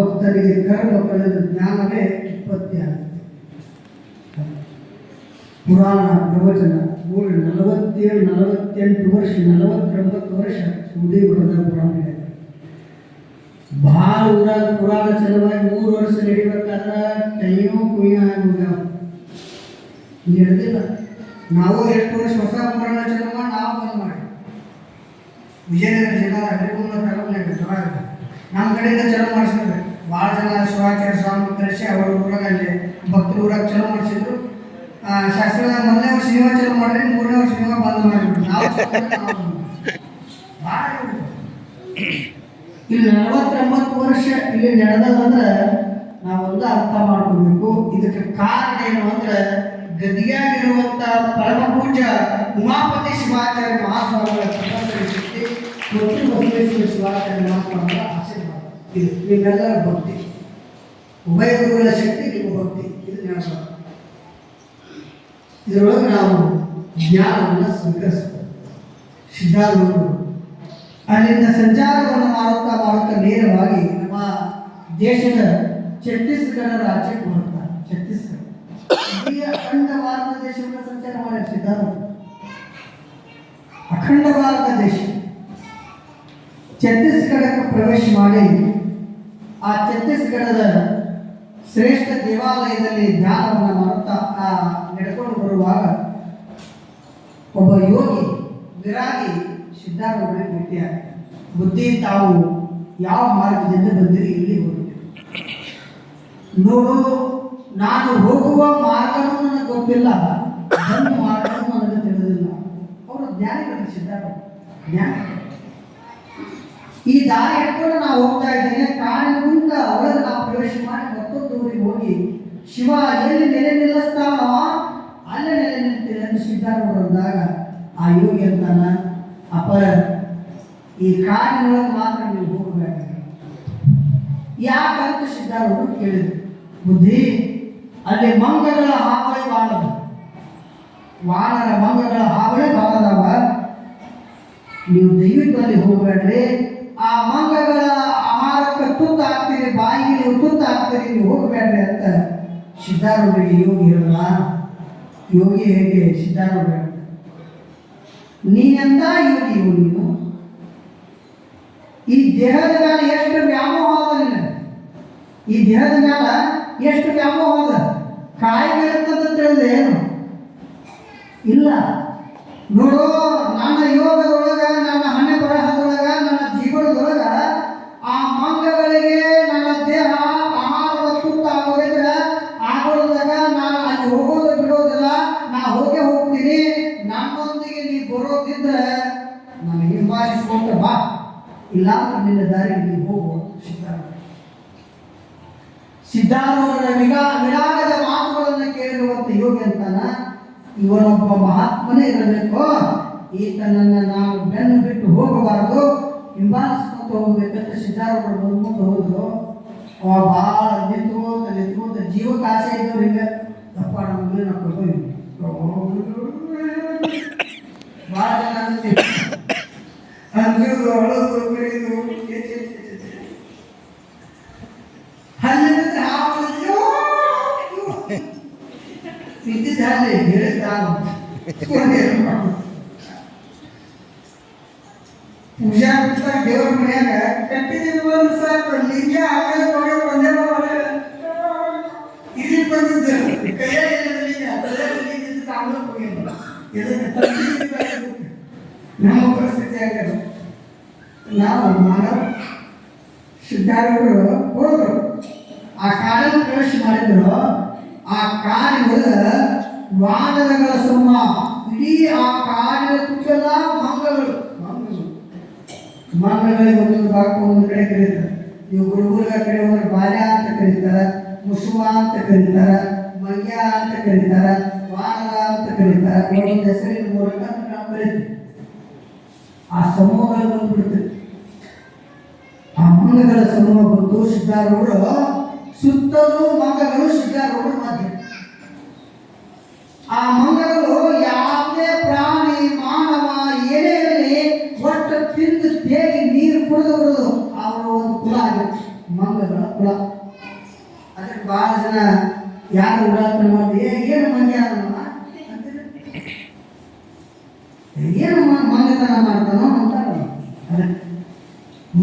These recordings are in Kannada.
ಭಕ್ತರಿಗೆ ಕರ್ಮ ಕಳೆದ ಜ್ಞಾನವೇ ಉತ್ಪತ್ತಿ ಆಗುತ್ತೆ. ಪುರಾಣ ಪ್ರವಚನ 47-48 ವರ್ಷ 49 ವರ್ಷ ಸುದೇವರದ ಪುರಾಣ ಇದೆ. ಭಾಳ ಊರಾಗ ಪುರಾಣ ಚಲವಾಗಿ 3 ವರ್ಷ ನಡಿಬೇಕಾದ್ರೆ ಟೈಮು ಕುಯ್ಯ ಹೋಗ್ಯಾವ, ನಡೆದಿಲ್ಲ. ನಾವು 8 ವರ್ಷ ಹೊಸ ಪುರಾಣ ಚಲೋ ಮಾಡಿ ನಾವು ಬಂದು ಮಾಡಿ ವಿಜಯನಗರ ಜಿಲ್ಲಾ ಅಗ್ರಿಕುಲ ತಗೊಂಡ್ರೆ ನಮ್ಮ ಕಡೆಯಿಂದ ಚಲೋ ಮಾಡಿಸಿದ್ರೆ ಭಾಳ ಜನ ಶಿವಾಚಾರ್ಯ ಸ್ವಾಮಿ ಕರೆಸಿ ಅವರ ಊರಾಗ ಅಲ್ಲಿ ಭಕ್ತರು ಊರಾಗ ಚಲೋ ಮಾಡಿಸಿದ್ರು. ಶಾಸ್ತ್ರದ 1ನೇ ವರ್ಷ ಸಿನಿಮಾ ಚಲೋ ಮಾಡಿರಿ, 3ನೇ ವರ್ಷ ಸಿನಿಮಾ ಬಂದ್ ಮಾಡಿಬಿಟ್ರು. ನಾವು ಭಾಳ ಇಲ್ಲಿ 49 ವರ್ಷ ಇಲ್ಲಿ ನಡೆದಂದ್ರೆ ನಾವೊಂದು ಅರ್ಥ ಮಾಡ್ಕೋಬೇಕು. ಇದಕ್ಕೆ ಕಾರಣ ಏನು ಅಂದ್ರೆ ಗದಿಯಾಗಿರುವಂಥ ಪರಮ ಪೂಜ್ಯ ಉಮಾಪತಿ ಶಿವಾಚಾರ್ಯ ಮಹಾಸ್ವಾಮಿಗಳ ತಪಸ್ಸರ ಶಕ್ತಿ ಮತ್ತು ಬಸವೇಶ್ವರ ಶಿವಾಚಾರ್ಯ ಮಹಾಸ್ವಾಮಿಗಳ ಆಶೀರ್ವಾದ. ಇದು ನಿಮ್ಮೆಲ್ಲರ ಭಕ್ತಿ, ಉಭಯ ಗುರುಗಳ ಶಕ್ತಿ, ನಿಮ್ಮ ಭಕ್ತಿ, ಇದು ನೆನಪು. ಇದರೊಳಗೆ ನಾವು ಜ್ಞಾನವನ್ನು ಸ್ವೀಕರಿಸಬೇಕು. ಸಿದ್ಧಾರೂಢರು ಅಲ್ಲಿಂದ ಸಂಚಾರವನ್ನು ಮಾಡುತ್ತಾ ನೇರವಾಗಿ ನಮ್ಮ ದೇಶದ ಛತ್ತೀಸ್ಗಢ ರಾಜ್ಯಕ್ಕೆ ಬರುತ್ತಾರೆ. ಛತ್ತೀಸ್ಗಢ ಅಖಂಡ ಭಾರತ ದೇಶವನ್ನು ಸಂಚಾರ ಮಾಡಿ ಸಿದ್ಧಾರೂಢರು ಅಖಂಡ ಭಾರತ ದೇಶ ಛತ್ತೀಸ್ಗಢಕ್ಕೆ ಪ್ರವೇಶ ಮಾಡಿ ಆ ಛತ್ತೀಸ್ಗಢದ ಶ್ರೇಷ್ಠ ದೇವಾಲಯದಲ್ಲಿ ಧ್ಯಾನವನ್ನು ಮಾಡುತ್ತಾ ನಡೆಕೊಂಡು ಬರುವಾಗ ಒಬ್ಬ ಯೋಗಿ ವಿರಾಗಿ ಸಿದ್ಧಾರೂಢರಿಗೆ ಭೇಟಿಯಾಗ್ತಾರೆ. ಬುದ್ಧಿ, ತಾವು ಯಾವ ಮಾರ್ಗದಿಂದ ಬಂದಿರಿ, ಇಲ್ಲಿ ಹೋಗಿದ್ದೀರಿ? ನೋಡು, ನಾನು ಹೋಗುವ ಮಾರ್ಗನೂ ನನಗೆ ಗೊತ್ತಿಲ್ಲ, ಬಂದ ಮಾರ್ಗನೂ ನನಗೆ ತಿಳಿದಿಲ್ಲ. ಅವರು ಜ್ಞಾನಿಗಳು, ಸಿದ್ಧಾರೂಢ ಜ್ಞಾನ. ಈ ದಾರಿ ಹಿಡ್ಕೊಂಡು ನಾವು ಹೋಗ್ತಾ ಇದ್ದೇನೆ. ಕಾಡಿನಿಂದ ಒಳಗೆ ನಾವು ಪ್ರವೇಶ ಮಾಡಿ ಮತ್ತೊಂದು ಊರಿಗೆ ಹೋಗಿ ಶಿವ ಎಲ್ಲಿ ನೆಲೆ ನಿಲ್ಲಿಸ್ತಾನೋ ಅಲ್ಲೇ ನೆಲೆ ನಿಲ್ತೀರಿ ಅಂತ ಸಿದ್ಧಾರೂಢ ಅಂದಾಗ ಆ ಯೋಗಿ ಅಂತಾನ, ಅಪರ ಈ ಕಾಡಿನೊಳಗೆ ಮಾತ್ರ ನೀವು ಹೋಗಬೇಕು. ಯಾಕಂತ ಸಿದ್ಧಾರೂಢರು ಕೇಳಿದ್ರು. ಬುದ್ಧಿ, ಅಲ್ಲಿ ಮಂಗಗಳ ಹಾವಳಿ ಬಾಳದ, ವಾನರ ಮಂಗಗಳ ಹಾವಳಿ ಬಾಳದವ, ನೀವು ದಯವಿಟ್ಟು ಅಲ್ಲಿ ಹೋಗಬೇಡ್ರಿ. ಆ ಮಂಗಗಳ ಆಹಾರಕ್ಕೆ ತುತ್ತು ಹಾಕ್ತೀರಿ, ಬಾಯಿಗೆ ನೀವು ತುತ್ತು ಹಾಕ್ತೀರಿ, ನೀವು ಹೋಗಬೇಡ್ರಿ ಅಂತ ಸಿದ್ಧಾರೂಢರಿಗೆ ಯೋಗಿ ಇರಲ್ಲ. ಯೋಗಿ ಹೇಗೆ ಸಿದ್ಧಾರೂಢ, ನೀನೆಂತ ಯೋಗಿ ನೀನು? ಈ ದೇಹದ ಮೇಲೆ ಎಷ್ಟು ವ್ಯಾಮೋಹ ಅದ ನಿನಗೆ? ಈ ದೇಹದ ಮೇಲೆ ಎಷ್ಟು ವ್ಯಾಮೋಹ ಅದ? ಕಾಯಿಗಳಿರ್ತಂತ ತಿಳಿದೆ ಏನು? ಇಲ್ಲ. ನೋಡು, ನನ್ನ ಯೋಗದೊಳಗ, ನನ್ನ ಹಣೆ ಬರಹದೊಳಗ, ನನ್ನ ಜೀವನದೊಳಗ ಆ ಮಂಗಗಳಿಗೆ ನನ್ನ ದೇಹ ಆಹಾರದ ತುತ್ತ ಆಗೋದಿದ್ರೆ ಆಗೋದಾಗ ನಾನು ಅಲ್ಲಿ ಹೋಗೋದು ಬಿಡೋದಿಲ್ಲ, ನಾ ಹೋಗ್ತೀನಿ. ನನ್ನೊಂದಿಗೆ ನೀ ಬರೋದಿದ್ರೆ ನಾನು ಹಿಂಬಾಲಿಸ್ಕೊಂಡು ಬಾ, ಇಲ್ಲ ನಿನ್ನ ದಾರಿಗೆ ನೀವು ಹೋಗುವ. ಸಿದ್ಧಾರೂಢರ ವಿರಾಗದ ಮಾತುಗಳನ್ನು ಕೇಳಿರುವಂಥ ಯೋಗಿ ಅಂತಾನ, ಇವನೊಬ್ಬ ಮಹಾತ್ಮನೇ ಇರಬೇಕು, ಈತನನ್ನು ನಾವು ಬೆನ್ನು ಬಿಟ್ಟು ಹೋಗಬಾರದು, ಹಿಂಬಾಲಿಸ್ಕೊಂಡು ಹೋಗ್ಬೇಕಂತ ಸಿದ್ಧಾರೂಢರು ಮುಂದೆ ಹೋದ್ರು. ಅವ ಭಾಳ ನಿಂತ್ಕೊಂತ ಜೀವಕ್ಕೆ ಆಸೆ ಇದ್ದವ್ರಿಗೆ ತಪ್ಪ ನಮಗೆ ನಾವು ಭಾಳ ಜನ ಅಂದ್ರು ಅಳೋದು ಬೆಳೆದು ಹಲ್ಲಿನ ಇದ್ದಿದ್ದಲ್ಲಿ ಪೂಜಾ ದೇವ್ರ ಮನ್ಯಾಗ ಕಟ್ಟಿದ ಸಾಕು ಲಿಂಗ ಆಮೇಲೆ ಒಂದೇ ಇಲ್ಲಿ ಬಂದಿದ್ದ ನಮ್ಮ ಪರಿಸ್ಥಿತಿ ಆಗ್ಯದ. ನಾವು ಮಾನವ ಸಿದ್ಧಾರೂಢರು ಹೋದ್ರು, ಆ ಕಾಡನ್ನು ಪ್ರವೇಶ ಮಾಡಿದ್ರು. ಆ ಕಾಡಿನ ವಾನರಗಳ ಸಮೂಹ, ಇಡೀ ಆ ಕಾಡಿನ ತುಟ್ಟೆಲ್ಲ ಮಂಗಗಳು. ಮಂಗಗಳಿಗೆ ಒಂದೊಂದು ಭಾಗಕ್ಕೆ ಒಂದೊಂದು ಕಡೆ ಕರೀತಾರೆ. ಇವು ಗುರುಗುರುಗಳ ಕಡೆ ಹೋದ್ರೆ ಬಾಲ್ಯ ಅಂತ ಕರೀತಾರೆ, ಮುಸುವ ಅಂತ ಕರೀತಾರೆ, ಮಂಗ್ಯ ಅಂತ ಕರೀತಾರೆ, ವಾನರ ಅಂತ ಕರೀತಾರೆ. ಒಂದೊಂದು ಹೆಸರಿನ ಮೂಲಕ ನಾವು ಕರೀತೀವಿ. ಆ ಸಮೂಹಗಳು ಬಂದ್ಬಿಡ್ತದೆ. ಆ ಮಂಗಗಳ ಸಮೂಹ ಬಂದು ಸಿದ್ಧಾರೂಢರು ಸುತ್ತಲೂ ಮಂಗಗಳು ಸಿದ್ಧಾರೂಢರು ಮಧ್ಯೆ. ಆ ಮಂಗಗಳು ಯಾವುದೇ ಪ್ರಾಣಿ ಮಾನವ ಏನೇ ಇರಲಿ ಒಟ್ಟು ತಿಂದು ತೇಗಿ ನೀರು ಕುಡಿದು ಅವರು ಒಂದು ಕುಲ ಆಗುತ್ತೆ. ಮಂಗಗಳ ಕುಲ. ಅದಕ್ಕೆ ಭಾಳ ಜನ ಯಾರು ಉದಾಹರಣೆ ಮಾಡಿ ಏನು ಮಂಗ್ಯ ಏನು ಮಂಗತನ ಮಾಡ್ತಾನೋ ಅಂತಾರೆ. ಅದಕ್ಕೆ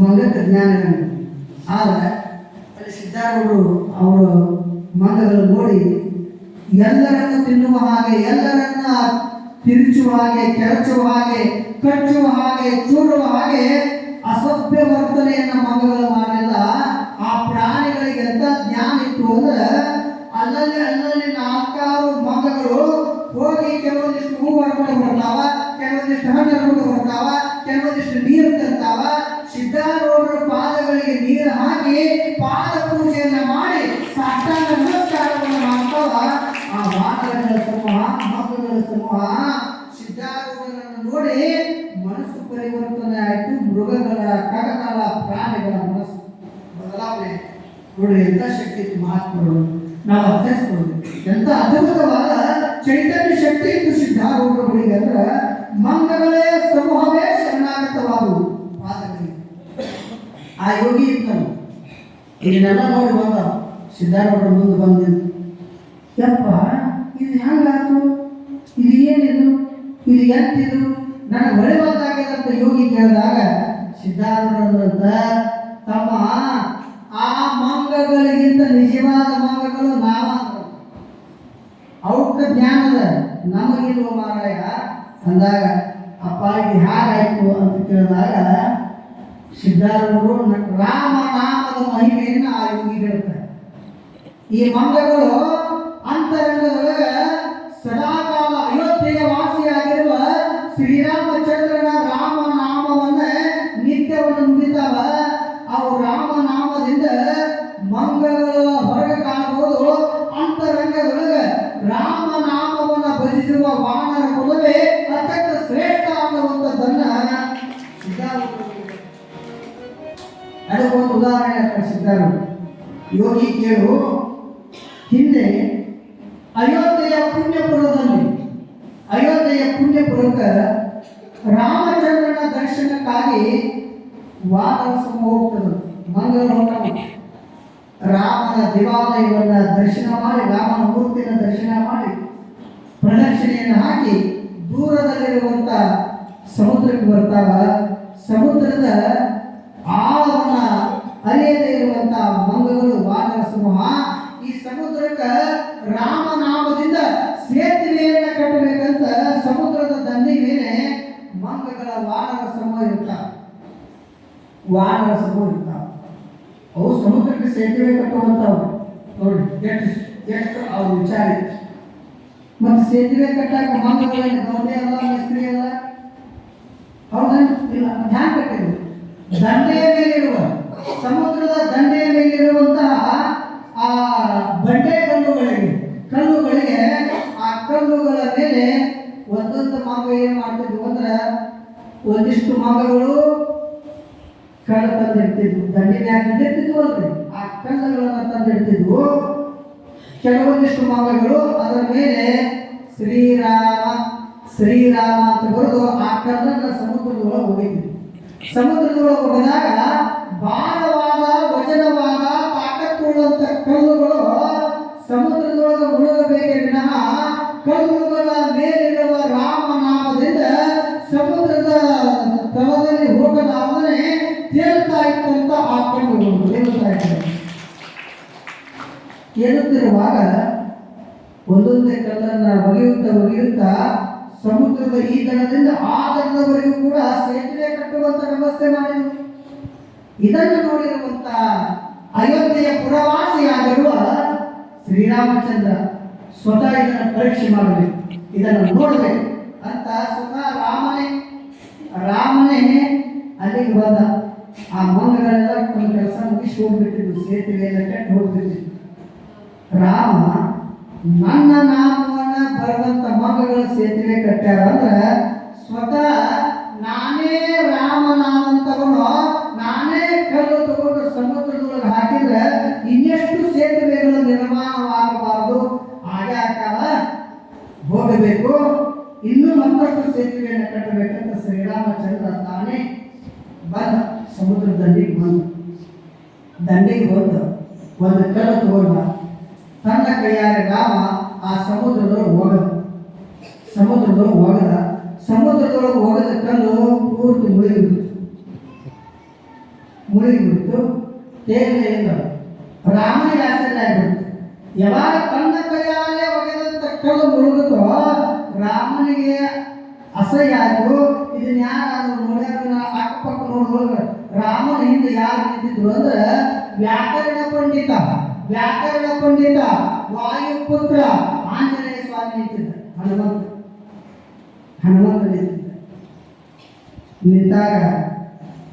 ಮಂಗಕ್ಕೆ ಜ್ಞಾನ. ಆದರೆ ಅಲ್ಲಿ ಸಿದ್ಧಾರೂಢರು ಅವರು ಮಂಗಗಳು ನೋಡಿ ಎಲ್ಲರನ್ನು ತಿನ್ನುವ ಹಾಗೆ, ಎಲ್ಲರನ್ನ ತಿರುಚುವ ಹಾಗೆ, ಕೆರಚುವ ಹಾಗೆ, ಕಚ್ಚುವ ಹಾಗೆ, ಚೂಡುವ ಹಾಗೆ ಅಸಭ್ಯ ವರ್ತನೆಯನ್ನ ಮಂಗಗಳು ಮಾಡಲಿಲ್ಲ. ಆ ಪ್ರಾಣಿಗಳಿಗೆ ಎಂತ ಜ್ಞಾನ ಇತ್ತು ಅಂದ್ರೆ ಅಲ್ಲಲ್ಲಿ ನಾಲ್ಕಾರು ಮಂಗಗಳು ಹೋಗಿ ಕೆಲವೊಂದಿಷ್ಟು ಹೂ ಹೊರಕೊಂಡು ಬರ್ತಾವ, ಕೆಲವೊಂದಿಷ್ಟು ಹಣ್ಣು ಹೊರಕೊಂಡು ಬರ್ತಾವ, ಕೆಲವೊಂದಿಷ್ಟು ನೀರು ತರ್ತಾವ. ಸಿದ್ಧಾರೂಢರ ಪಾದಗಳಿಗೆ ನೀರು ಹಾಕಿ ಪಾದ ಪೂಜೆಯನ್ನ ಮಾಡಿ ಸಾಷ್ಟಾಂಗ ನಮಸ್ಕಾರವನ್ನು ಮಾಡ್ತಾವ. ಆ ವಾನರಗಳ ಸಮೂಹ, ಮಂಗಗಳ ಸಮೂಹ ಸಿದ್ಧಾರೂಢರನ್ನು ನೋಡಿ ಮನಸ್ಸು ಪರಿವರ್ತನೆ ಆಯಿತು. ಮೃಗಗಳ, ಕಗಗಳ, ಪ್ರಾಣಿಗಳ ಮನಸ್ಸು ಬದಲಾವಣೆ ನೋಡಿ. ಎಂಥ ಶಕ್ತಿ ಇತ್ತು ಮಹಾತ್ಮರು, ನಾವು ಅರ್ಥೈಸ್ಕೊಳ್ಳೋದು. ಎಂಥ ಅದ್ಭುತವಾದ ಚೈತನ್ಯ ಶಕ್ತಿ ಇತ್ತು ಸಿದ್ಧಾರೂಢರುಗಳಿಗೆ ಅಂದ್ರೆ ಮಂಗಗಳೇ ಸಮೂಹವೇ ಶರಣಾಗತವಾದವು ಪಾದಗಳಿಗೆ. ಆ ಯೋಗಿ ಇದ್ದನು ಇದನ್ನೆಲ್ಲ ನೋಡಿ ಬಂದ ಸಿದ್ಧಾರೂಢರ ಮುಂದೆ ಬಂದು, ಯಪ್ಪ ಇದು ಹೆಂಗಾಯ್ತು, ಇದು ಏನಿದು, ಇದು ಎಂತಿದು, ನನಗೆ ಒಳ್ಳೆಯದಾಗಿದಂತ ಯೋಗಿ ಕೇಳಿದಾಗ ಸಿದ್ಧಾರೂಢರಂತ, ತಮ್ಮ ಆ ಮಂಗಗಳಿಗಿಂತ ನಿಜವಾದ ಮಂಗಗಳು ನಾವ, ಅವಕ್ಕೆ ಜ್ಞಾನದ ನಮಗಿಲ್ವ ಮಾರಾಯ ಅಂದಾಗ, ಅಪ್ಪ ಇದು ಹೇಗಾಯ್ತು ಅಂತ ಕೇಳಿದಾಗ ಸಿದ್ಧಾರೂಢರು ರಾಮ ನಾಮದ ಮಹಿಮೆಯನ್ನು ಆ ಯೋಗಿ ಹೇಳ್ತಾರೆ. ಈ ಮಂಗಗಳು ಅಂತರಂಗದೊಳಗೆ ಸದಾಕಾಲ ಅಯೋಧ್ಯೆಯ ವಾಸಿಯಾಗಿರುವ ಶ್ರೀರಾಮಚಂದ್ರನ ರಾಮನಾಮವನ್ನ ನಿತ್ಯವನ್ನು ನುಡಿತಾವ. ಅವು ರಾಮನಾಮದಿಂದ ಮಂಗಗಳ ಹೊರಗೆ ಕಾಣಬಹುದು. ಅಂತರಂಗದೊಳಗೆ ರಾಮನಾಮವನ್ನು ಭಜಿಸುವ ವಾನರ ಕುಲವೇ ಅತ್ಯಂತ ಶ್ರೇಷ್ಠ ಅನ್ನುವಂಥದ್ದನ್ನ ಅದಕ್ಕೊಂದು ಉದಾಹರಣೆ ಕಳಿಸಿದ್ದಾರೆ. ಯೋಗಿ ಕೇಳು, ಹಿಂದೆ ಅಯೋಧ್ಯೆಯ ಪುಣ್ಯಪುರಕ್ಕೆ ರಾಮಚಂದ್ರನ ದರ್ಶನಕ್ಕಾಗಿ ವಾನರ ಸಮೂಹ ಹೋಗ್ತದೆ. ಮಂಗಲ ರಾಮನ ದೇವಾಲಯವನ್ನ ದರ್ಶನ ಮಾಡಿ, ರಾಮನ ಮೂರ್ತಿನ ದರ್ಶನ ಮಾಡಿ ಪ್ರದಕ್ಷಿಣೆಯನ್ನು ಹಾಕಿ ದೂರದಲ್ಲಿರುವಂತ ಸಮುದ್ರಕ್ಕೆ ಬರ್ತಾವ. ಸಮುದ್ರದ ಆಳವನ್ನ ಅರಿಯದೇ ಇರುವಂತ ಮಂಗಗಳು ವಾನರ ಸಮೂಹ ಈ ಸಮುದ್ರಕ್ಕೆ ರಾಮನಾಮದಿಂದ ಸೇತುವೆಯನ್ನ ಕಟ್ಟಬೇಕಂತ ಸಮುದ್ರದ ದಂಡಿ ಮೇಲೆ ಮಂಗಗಳ ವಾನರ ಸಮೂಹ ಇರ್ತಾವ. ಅವು ಸಮುದ್ರಕ್ಕೆ ಸೇತುವೆ ಕಟ್ಟುವಂತವು ನೋಡಿ ಎಷ್ಟು ಅವ್ರ ವಿಚಾರ ಇತ್ತು. ಮತ್ತೆ ಸೇತುವೆ ಕಟ್ಟಾಕ ಮಂಗಗಳೇನು ಗೌಡೆ ಅಲ್ಲ, ಮಿಸ್ತ್ರಿ ಅಲ್ಲ, ಹೌದ ಇಲ್ಲ, ಹ್ಯಾಂಗ ಕಟ್ಟಿದ್ರು? ದಂಡೆಯ ಮೇಲಿರುವ, ಸಮುದ್ರದ ದಂಡೆಯ ಮೇಲಿರುವಂತಹ ಆ ಬಂಡೆ ಕಲ್ಲುಗಳಿಗೆ ಆ ಕಲ್ಲುಗಳ ಮೇಲೆ ಒಂದೊಂದು ಮಂಗ ಏನ್ ಮಾಡ್ತಿದ್ವು ಅಂದ್ರೆ ಒಂದಿಷ್ಟು ಮಂಗಗಳು ಕಲ್ಲು ತಂದಿಡ್ತಿದ್ವು. ದಂಡಿ ಮ್ಯಾಗ ಬಿದ್ದಿರ್ತಿದ್ವು ಅಲ್ರಿ, ಆ ಕಲ್ಲುಗಳನ್ನ ತಂದಿಡ್ತಿದ್ವು. ಕೆಲವೊಂದಿಷ್ಟು ಮಂಗಗಳು ಅದರ ಮೇಲೆ ಶ್ರೀರಾಮ ಅಂತ ಬರೆದು ಆ ಕಲ್ಲನ್ನ ಸಮುದ್ರದೊಳಗೆ ಹೋಗಿದ್ವಿ. ಸಮುದ್ರದೊಳಗೆ ಹೋದಾಗ ಭಾರವಾದ, ವಜನವಾದ, ತಾಕತ್ತುಳ್ಳಂತ ಕಲ್ಲುಗಳು ಸಮುದ್ರದೊಳಗೆ ಮುಳುಗಬೇಕೇ ವಿನಃ ಕಲ್ಲುಗಳ ಮೇಲಿರುವ ರಾಮನಾಮದಿಂದ ಸಮುದ್ರದ ತಳದಲ್ಲಿ ಹೋಗಲಾರದೆ ತೇಲ್ತಾ ಇತ್ತಂತ ಆ ಕಲ್ಲುಗಳು ತೇಲ್ತಾ ಇದ್ದಾರೆ. ತೇಲುತ್ತಿರುವಾಗ ಒಂದೊಂದೇ ಕಲ್ಲನ್ನ ಒಗೆಯುತ್ತಾ ಸಮುದ್ರದ ಈ ದಡದಿಂದ ಆ ದಡದವರೆಗೂ ಕೂಡ ಸೇತುವೆ ಕಟ್ಟುವಂತ ವ್ಯವಸ್ಥೆ ಮಾಡಿದರು. ಇದನ್ನು ನೋಡಿರುವಂತ ಅಯೋಧ್ಯೆಯ ಪುರವಾಸಿಯಾಗಿರುವ ಶ್ರೀರಾಮಚಂದ್ರ ಸ್ವತಃ ಇದನ್ನು ಪರೀಕ್ಷೆ ಮಾಡಬೇಕು, ಇದನ್ನು ನೋಡಬೇಕು ಅಂತ ಸ್ವತಃ ರಾಮನೇ ಅಲ್ಲಿಗೆ ಬಂದ. ಆ ಮಂಗಗಳೆಲ್ಲ ಒಂದು ಕೆಲಸ ಮುಗಿಸಿ ಹೋಗ್ಬಿಟ್ಟಿದ್ವು, ಸೇತುವೆಯನ್ನು ಕಟ್ಟಿ ಹೋಗ್ಬಿಟ್ಟಿದ್ವು. ರಾಮ ನನ್ನ ನಾಮವನ್ನ ಬರೆದಂತ ಮಂಗಗಳ ಸೇತುವೆ ಕಟ್ಟ್ಯಾರ ಅಂದ್ರೆ ಸ್ವತಃ ನಾನೇ ರಾಮನಾದಂತವನು, ನಾನೇ ಕಲ್ಲು ತಗೊಂಡು ಸಮುದ್ರದೊಳಗೆ ಹಾಕಿದ್ರೆ ಇನ್ನೆಷ್ಟು ಸೇತುವೆಗಳು ನಿರ್ಮಾಣವಾಗಬಾರದು, ಹಾಗೆ ಹಾಕಲ್ಲ ಹೋಗಬೇಕು, ಇನ್ನೂ ಮತ್ತಷ್ಟು ಸೇತುವೆಯನ್ನು ಕಟ್ಟಬೇಕಂತ ಶ್ರೀರಾಮಚಂದ್ರ ತಾನೇ ಬಂದ ಸಮುದ್ರದಲ್ಲಿ ಬಂದ. ದಂಡಿಗೆ ಬಂದು ಒಂದು ಕಲ್ಲು ತಗೊಂಡ ತನ್ನ ಕೈಯಾಗ ರಾಮ ಆ ಸಮುದ್ರದೊಳಗೆ ಸಮುದ್ರದೊಳಗೆ ಹೋಗದ ಕಲ್ಲು ಪೂರ್ತಿ ಮುಳುಗಿಬಿಡ್ತು ತೇಲಿನಿಂದ ರಾಮನಿಗೆ ಆಶ್ಚರ್ಯ ಆಗಿಬಿಡ್ತು. ಯಾವಾಗ ತನ್ನ ಕೈಯಾலே ಒಗೆದಂತ ಕಲ್ಲು ಮುಳುಗುತ್ತೋ ರಾಮನಿಗೆ ಅಸಹ್ಯ ಆಯ್ತು. ಇದನ್ನ ಯಾರಾದ್ರೂ ನೋಡ್ಯಾರ ಅಕ್ಕಪಕ್ಕ ನೋಡಿದ್ರು ರಾಮನ ಹಿಂದೆ ಯಾರು ನಿಂತಿದ್ರು ಅಂದ್ರೆ ವ್ಯಾಕರಣ ಪಂಡಿತ ವಾಯುಪುತ್ರ ಆಂಜನೇಯ ಸ್ವಾಮಿ ನಿಂತಿದ್ದ. ಹನುಮಂತ ನಿಂತಾಗ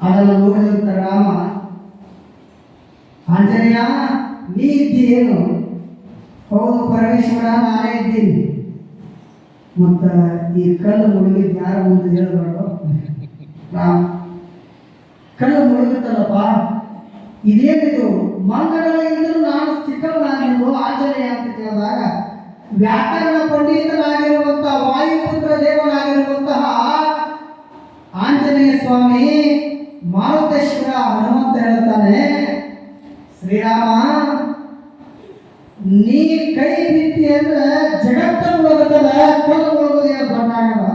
ಅದನ್ನು ನೋಡಿದಂತ ರಾಮ, ಆಂಜನೇಯ ನೀ ಇದ್ದೀಯೇನು? ಹೌದು ಪರಮೇಶ್ವರ, ನಾನೇ ಇದ್ದೀನಿ. ಮತ್ತ ಈ ಕಲ್ಲು ಮುಳುಗಿದ್ ಯಾರ ಮುಂದೆ ಹೇಳಬಾರ್ದು? ರಾಮ ಕಲ್ಲು ಮುಳುಗುತ್ತಲ್ಲಪ್ಪ, ಇದೇನಿದು ಮಂಗಳಗಳಿಂದಲೂ ನಾನು ಚಿಕ್ಕವನಾಗಿದ್ದು ಆಂಜನೇಯ ಅಂತ ಕೇಳಿದಾಗ ವ್ಯಾಕರಣ ಪಂಡಿತನಾಗಿರುವಂತಹ ವಾಯುಪುತ್ರ ದೇವನಾಗಿರುವಂತಹ ಆಂಜನೇಯ ಸ್ವಾಮಿ ಮಾರುತೇಶ್ವರ ಹನುಮಂತ ಹೇಳ್ತಾನೆ, ಶ್ರೀರಾಮ ನೀ ಕೈ ಬಿಟ್ಟಿ ಅಂದ್ರೆ ಜಗತ್ತ ಮುಳುಗುತ್ತದ, ಕಲ್ಲು ಮುಳುಗುದೇನು ದೊಡ್ಡಾಗಲ್ಲ.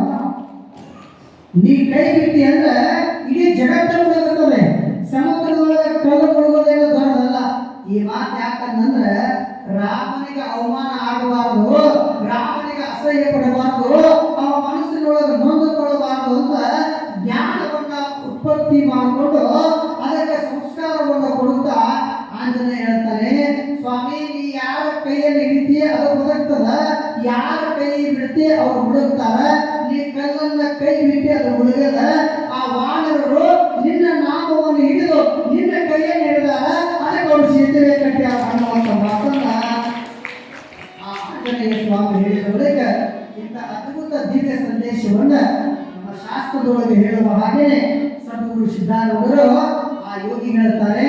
ನೀ ಕೈ ಬಿಟ್ಟಿ ಅಂದ್ರೆ ಇಡೀ ಜಗತ್ತ ಮುಳುಗುತ್ತದೆ, ಸಮುದ್ರದೊಳಗೆ ಕಲ್ಲು ಮುಳುಗೋದೇನು ದೊಡ್ಡದಲ್ಲ. ಈ ಮಾತು ಯಾಕಂದ್ರೆ ರಾಮನಿಗೆ ಅವಮಾನ ಆಗಬಾರದು, ರಾಮನಿಗೆ ಅಸಹ್ಯ ಪಡಬಾರದು, ಅವ ಮನಸ್ಸಿನೊಳಗೆ ನೊಂದುಕೊಳ್ಳಬಾರದು ಅಂತ ಜ್ಞಾನವನ್ನ ಉತ್ಪತ್ತಿ ಮಾಡಿಕೊಂಡು ಅದಕ್ಕೆ ಸಂಸ್ಕಾರವನ್ನು ಕೊಡುತ್ತಾ ಆಂಜನೇಯ ಹೇಳ್ತಾನೆ, ಸ್ವಾಮಿ ನೀ ಯಾರ ಕೈಯಲ್ಲಿ ಹಿಡಿತೀಯ ಅದು ಬದುಕ್ತದ, ಯಾರ ಕೈ ಬಿಡ್ತಿ ಅವ್ರು ಮುಳುಗ್ತಾರ. ನೀ ಕಲ್ಲನ್ನ ಕೈ ಬಿಟ್ಟಿ ಅದು ಮುಳುಗದ. ಆ ವಾನರರು ನಿನ್ನ ನಾಮವನ್ನು ಹಿಡಿದು ನಿನ್ನ ಕೈಯನ್ನು ಹಿಡಿದಾರ, ಅದಕ್ಕೆ ಅವರು ಸೇತುವೆ ಕಟ್ಟಿ ಅನ್ನುವಂಥ ಮಾತನ್ನ ಆ ಆಂಜನೇಯ ಸ್ವಾಮಿ ಹೇಳಿದ ಬಳಿಕ ಇಂಥ ಅದ್ಭುತ ದಿವ್ಯ ಸಂದೇಶವನ್ನ ನಮ್ಮ ಶಾಸ್ತ್ರದೊಳಗೆ ಹೇಳುವ ಹಾಗೆಯೇ ಸದ್ಗುರು ಸಿದ್ಧಾರೂಢರು ಆ ಯೋಗಿ ಹೇಳ್ತಾರೆ,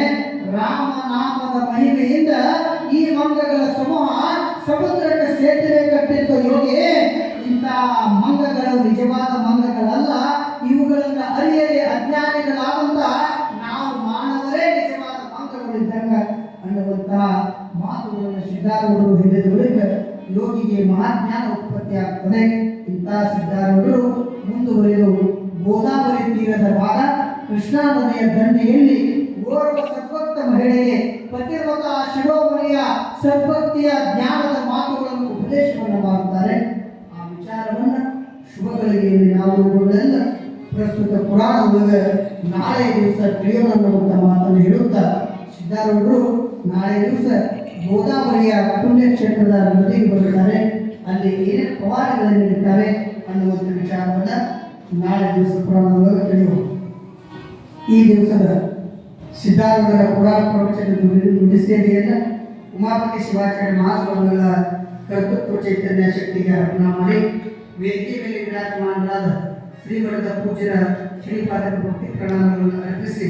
ರಾಮ ನಾಮದ ಮಹಿಮೆಯಿಂದ ಈ ಮಂಗಗಳ ಸಮೂಹ ಸಮುದ್ರಕ್ಕೆ ಸೇತುವೆ ಕಟ್ಟಿದ್ದ ಯೋಗಿ. ಇಂಥ ಮಂಗಗಳು ನಿಜವಾದ ಮಂಗಗಳಲ್ಲ, ಇವುಗಳನ್ನ ಅರಿಯದೆ ಅಜ್ಞಾನಿಗಳಾದಂತ ನಾವು ಮಾನವರೇ ನಿಜವಾದ ಮಂಗಗಳಿದ್ದಂಗ ಅನ್ನುವಂತಹ ಮಾತುಗಳನ್ನು ಸಿದ್ಧಾರೂಢರು ಹೇಳಿದ ಬಳಿಕ ಯೋಗಿಗೆ ಮಹಾಜ್ಞಾನ ಉತ್ಪತ್ತಿ ಆಗ್ತದೆ. ಇಂತಹ ಸಿದ್ಧಾರೂಢರು ಮುಂದುವರೆದು ಗೋದಾವರಿ ತೀರದ ಭಾಗ ಕೃಷ್ಣಾ ನದಿಯ ದಂಡೆಯಲ್ಲಿ ಓರ್ವ ಸದ್ಭಕ್ತ ಮಹಿಳೆಗೆ ಪತಿವ್ರತ ಶಿರೋಮಣಿಯ ಸದ್ಭಕ್ತಿಯ ಜ್ಞಾನದ ಮಾತುಗಳನ್ನು ಉಪದೇಶವನ್ನು ಮಾಡುತ್ತಾರೆ. ಆ ವಿಚಾರವನ್ನು ಶುಭಗಳಿಗೆಯಲ್ಲಿ ನಾವು ನೋಡಲೆಲ್ಲ ಪ್ರಸ್ತುತ ಪುರಾಣದೊಳಗೆ ನಾಳೆ ದಿವಸ ತಿಳಿಯೋಣ ಅನ್ನುವಂಥ ಮಾತನ್ನು ಹೇಳುತ್ತಾ ಸಿದ್ಧಾರೂಢರು ನಾಳೆ ದಿವಸ ಗೋದಾವರಿಯ ಪುಣ್ಯಕ್ಷೇತ್ರದ ನದಿಗೆ ಬರುತ್ತಾರೆ. ಅಲ್ಲಿ ಏನೇನು ಪವಾಡಗಳು ನಡೀತಾರೆ ಅನ್ನುವಂಥ ವಿಚಾರವನ್ನು ನಾಳೆ ದಿವಸ ಪುರಾಣದೊಳಗೆ ತಿಳಿಯುವ. ಈ ದಿವಸದ ಸಿದ್ಧಾರೂಢರ ಪುರಾಣ ಪ್ರವಚನದ ನುಡಿಸೇವೆಯನ್ನು ಉಮಾಪತಿ ಶಿವಾಚಾರ್ಯ ಮಹಾಸ್ವಾಮಿಗಳ ಕರ್ತೃತ್ವ ಚೈತನ್ಯ ಶಕ್ತಿಗೆ ಅರ್ಪಣೆ ಮಾಡಿ ವೇದಿಕೆ ಮೇಲೆ ವಿರಾಜಮಾನರಾದ ಶ್ರೀಮಠದ ಪೂಜ್ಯರ ಶ್ರೀಪಾದಕ ಭಕ್ತಿ ಪ್ರಣಾಮಗಳನ್ನು ಅರ್ಪಿಸಿ